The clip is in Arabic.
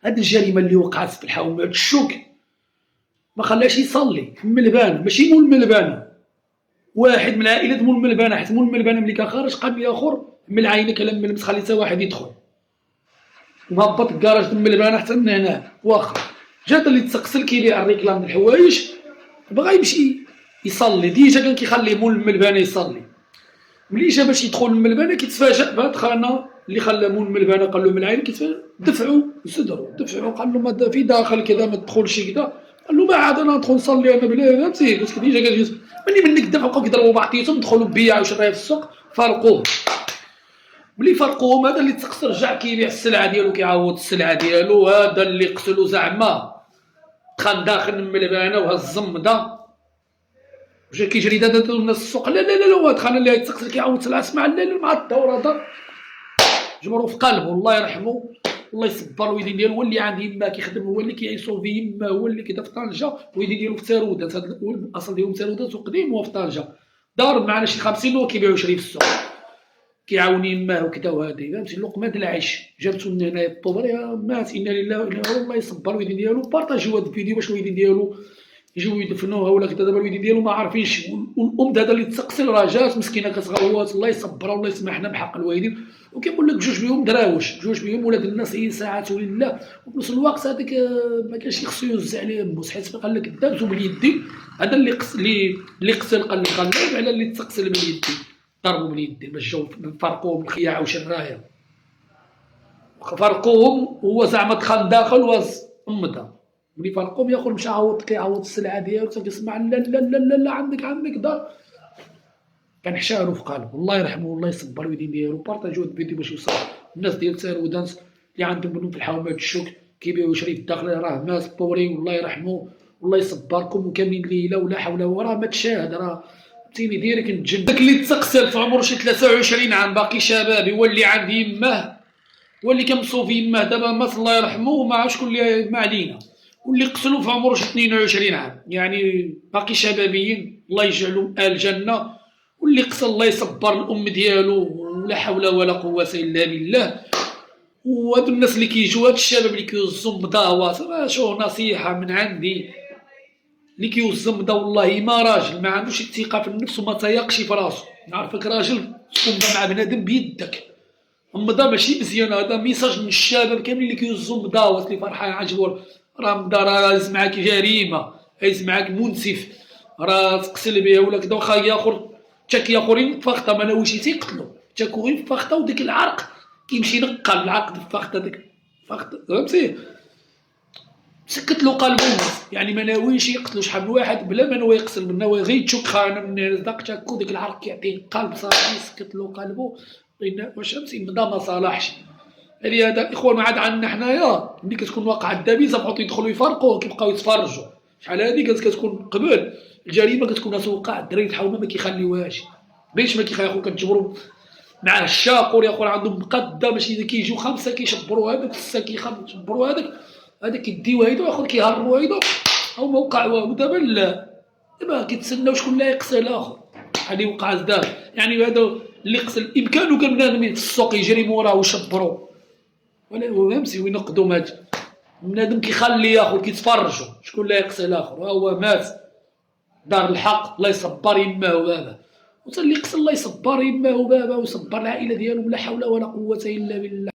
هاد الجريمه اللي وقعت في الحومات الشوك ما خلاش يصلي من الملبانه، ماشي مول الملبانه، واحد من عائله مول الملبانه، حيت مول الملبانه ملي كان خارج قال لي اخر من عينك لما ملمس خلي حتى واحد يدخل، وهبط الكراج من الملبانه حتى من هنا، واخا جات اللي تسقسل كيبيع الريكلام د الحوايج بغا يمشي يصلي، ديجا كان كيخلي مول الملبانه يصلي، ملي جا باش يدخل الملبانه كيتفاجأ بهاد خانا اللي خلى مول الملبانه قال له من العين كيتفاجأ، دفعوا صدروا دفعوا، قال له ما في داخل كذا ما تدخلش كذا، قال له ما عاد انا ندخل نصلي انا بلا فهمتي، باسكو ديجا قال ملي منك دفعوا بقاو كيضربوا بعضياتهم دخلوا بيع وشرايه في السوق فارقوه، ملي فرقوهم هذا اللي تقصر رجع كيبيع السلعه ديالو كيعوض السلعه ديالو، هذا اللي قتلو زعما دخل داخل الملبانه وهز الزمده وجا كيجري دادا الناس السوق، لا لا لا لا هاد خانا اللي تقصر كيعوض سلعه اسمع لا لا مع الدور هذا جبرو في قلبه الله يرحمه الله يصبر الوالدين ديالو، هو اللي عند يما كيخدم، هو اللي كيعيشو في يما، هو اللي كيدا في طنجه، الوالدين ديالو في تارودات، هاد الاصل ديالهم تارودات سوق قديم وهو في طنجه، دار معنا شي 50 هو كيبيعو شري في السوق كيعاون يماه وكذا وهادي فهمتي لقمة العيش، جابتو لنا هنايا الطوبر مات انا لله وانا اليه الله يصبر الوالدين ديالو، بارطاجيو هاد الفيديو باش الوالدين ديالو يجيو يدفنوها ولا كذا، دابا الوالدين ديالو ما عارفينش، والام هذا اللي تسقسل راه جات مسكينه كتغوت الله يصبرها والله يسمحنا بحق الوالدين، وكيقول لك بجوج بهم دراوش، بجوج بهم ولاد الناس هي ساعات لله، وفي نفس الوقت هذاك ما كانش خصو يوزع عليهم بوس، حيت قال لك دابزو باليدين، هذا اللي قتل قال لك غنلعب على اللي تسقسل باليدين، ضربوا باليدين باش جاو فرقوهم بالخياعه وشرايه، فرقوهم وهو زعما دخل داخل واز امضى، ملي فرقوهم ياخذ مشى عوض كيعوض السلعه ديالو كيسمع لا لا لا لا لا عندك دار، كان حشارو في قلبه الله يرحمه والله يصبر الوالدين ديالو، بارطاجيو هاد الفيديو باش يوصل الناس ديال تارودانت اللي عندهم بنوك في الحومات الشوك كيبيعوا شريف الداخل راه مات بوري والله يرحمه والله يصبركم وكاملين ليله ولا حول ولا راه ما تشاهد راه فهمتيني دايرك نتجن، داك اللي تسقسل في عمره شي 23 عام باقي شباب، هو اللي عند يماه هو اللي كنبصو في يماه دابا مات الله يرحمه وما عرف شكون اللي ما علينا، واللي قتلو في عمره شي 22 عام يعني باقي شبابيين الله يجعلهم اهل الجنه، واللي قتل الله يصبر الام ديالو ولا حول ولا قوه الا بالله، وهادو الناس اللي كيجيو هاد الشباب اللي كيوزو مضاوات شوف نصيحه من عندي، اللي كيوزن مضا والله ما راجل ما عندوش الثقه في النفس وما تيقش في راسو، نعرفك راجل تكون مع بنادم بيدك، المضا ماشي مزيان، هذا ميساج من الشباب كاملين اللي كيوزو مضاوات اللي فرحان عاجبو راه مضا راه هاز معاك جريمه، هاز معاك منسف، راه تقتل بها ولا كذا، واخا ياخر حتى كياخرين فاخطه ما ناويش تيقتلو، حتى كوين فاخطه وديك العرق كيمشي نقل العرق د الفاخطه ديك فاخطه فهمتي سكت له قلبه يعني ما ناويش يقتلو شحال من واحد بلا ما ناوي يقتل من ناوي غير تشك خانه من داك تاكو ديك العرق كيعطيه قلب صافي سكت له قلبه واش فهمتي بدا ما صالحش، يعني هذا الاخوان ما عاد عندنا حنايا ملي كتكون واقعه الدبيزه بقاو يدخلوا يفرقوا كيبقاو يتفرجوا، شحال هادي كتكون قبل الجريمه كتكون ناس وقع الدراري تحاولوا ما كيخليوهاش، باش ما كيخليو كتجبروا مع الشاقور يا خويا عندهم مقدة ماشي كيجيو 5 كيشبروا هذاك 6 كيشبروا هذاك كيديو هيدو ياخذ كيهربوا هيدو او ما وقع والو، دابا لا دابا كيتسناو شكون اللي يقتل الاخر، هادي وقع زداد يعني هذا اللي قتل امكانه كان بنادم في السوق يجري موراه ويشبروا ولا فهمتي وينقدوا مات، بنادم كيخلي ياخذ كيتفرجوا شكون اللي يقتل الاخر، ها هو مات دار الحق الله يصبر يماه وبابا، وتا اللي قتل الله يصبر يماه وبابا ويصبر العائله ديالو لا حول ولا قوه الا بالله.